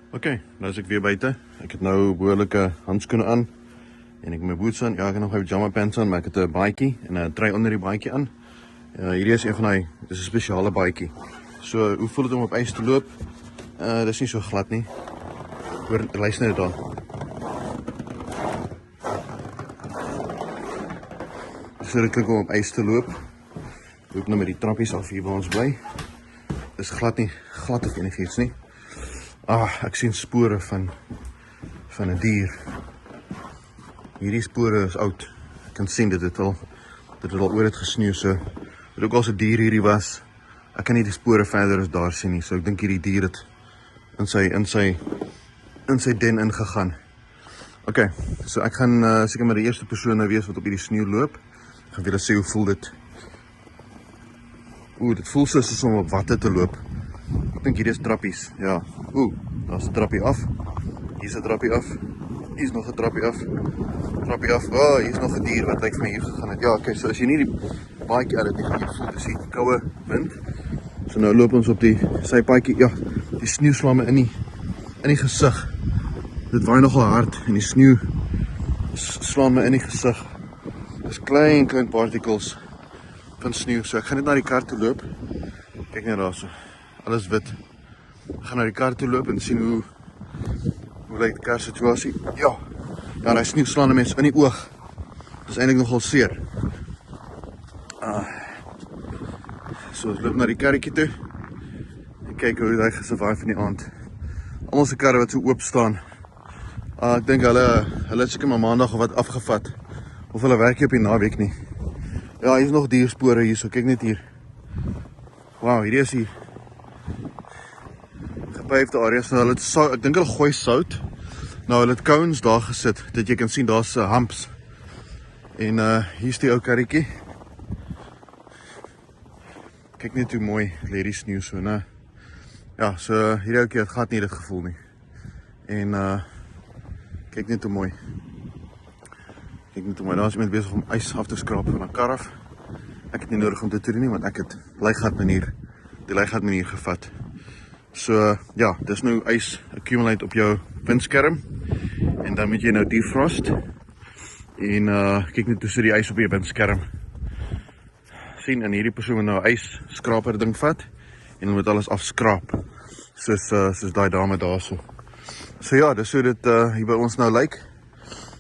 Oké, nou is ek weer buite. Ek het nou behoorlike handskoene aan en ek het my boots aan. Ja, ek het nog my pyjama pants aan, maar ek het 'n baadjie en 'n trui onder die baadjie aan. Hierdie is een van die, dis 'n spesiale baadjie. So, hoe voel dit om op ys te loop? Dis nie so glad nie. Hoor, luister net daar. So dit klink om op ys te loop. Loop nou met die trappies af hier waar ons bly. Dis glad of enigiets nie. Ek sien spore van 'n dier. Hierdie spore is oud. Ek kan sien dit het al oor het gesneeu, so dit ook al 'n dier hierdie was. Ek kan nie die spore verder as daar sien nie, so ek dink hierdie dier het in sy den ingegaan. Okay, so ek gaan seker maar die eerste persoon nou wees wat op hierdie sneeu loop. Ek gaan vir julle sê hoe voel dit. Dit voel soos om op watte te loop. Ek dink hierdie is trappies, ja. Daar's 'n trappie af. Hier's 'n trappie af. Hier's nog 'n trappie af. Trappie af. Hier's nog 'n dier wat lyk vir my hier gegaan het. Ja, okay, so as jy nie die paadjie uit het nie, gaan jy voel dis die koue wind. So nou loop ons op die sypaadjie. Ja, die sneeu slaan my in die gesig. Dit waai nogal hard en die sneeu slaan my in die gesig. Dis klein partikels van sneeu. So ek gaan net na die kar toe loop. Kyk net daar so. Alles wit. Ek gaan na die kar toe loop en sien hoe lyk die kar situasie. Ja, die sneeu slaan 'n mens in die oog. Dis eintlik nogal seer. So ons loop na die karretjie toe en kyk hoe hy gesurvive van die aand. Almal se karre wat so oop staan. Ek dink hulle het seker maar maandag of wat afgevat. Of hulle werk nie op die naweek nie. Ja, hier is nog dierspore hier, so kyk net hier. Wow, hierdie is die gepaveerde areas. Nou, ek dink hulle gooi sout. Nou, hulle het cones daar gesit, dat jy kan sien, daar's humps. En hier is die ou karretjie. Kyk net hoe mooi lê die sneeu so, né? Ja, so hierdie ouetjie het glad nie dit gevoel nie. En kyk net hoe mooi. Daar is iemand besig om ys af te skraap van 'n kar af. Ek het nie nodig om dit te doen nie, want ek het die leigatmanier gevat. So ja, dis nou ys accumulate op jou windskerm. En dan moet jy nou defrost. En kyk net hoe sit die ys op jou windskerm. Sien, en hierdie persoon moet nou ys skraper ding vat en moet alles afskraap. Soos daai dame daarso. So ja, dis hoe dit hier by ons nou lyk.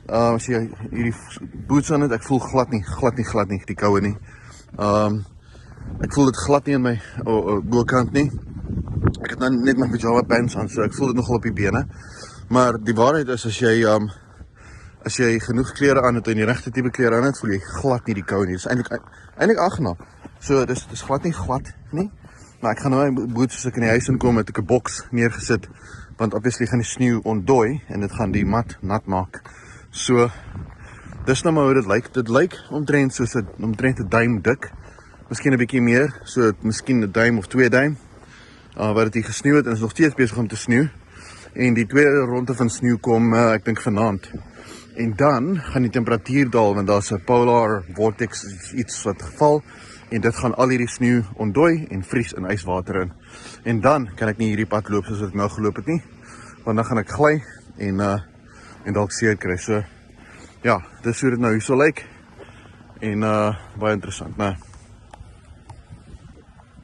As jy hierdie boots aan het, ek voel glad nie, die koue nie. Ek voel dit glad nie in my bokant nie. Ek het nou net my pyjama pants aan, so ek voel dit nogal op die bene. Maar die waarheid is, as jy genoeg klere aan het en die regte tipe klere aan het, voel jy glad nie die koue nie. Dit is eintlik aangenaam. So dis glad nie. Maar ek gaan nou my boots, as ek in die huis inkom, het ek 'n boks neergesit, want obviously gaan die sneeu ontdooi en dit gaan die mat nat maak. So, dis nou maar hoe dit lyk. Dit lyk omtrent 'n duim dik. Miskien 'n bietjie meer, so miskien 'n duim of 2 duim. Wat dit hier gesneeu het en is nog steeds besig om te sneeu. En die tweede ronde van sneeu kom, ek dink vanaand. En dan gaan die temperatuur daal, want daar's 'n polar vortex, iets wat geval. En dit gaan al hierdie sneeu ontdooi en vries in yswater in. En dan kan ek nie hierdie pad loop soos ek nou geloop het nie. Want dan gaan ek gly en dalk seer kry. So ja, dis hoe dit nou hierso lyk. En baie interessant, né?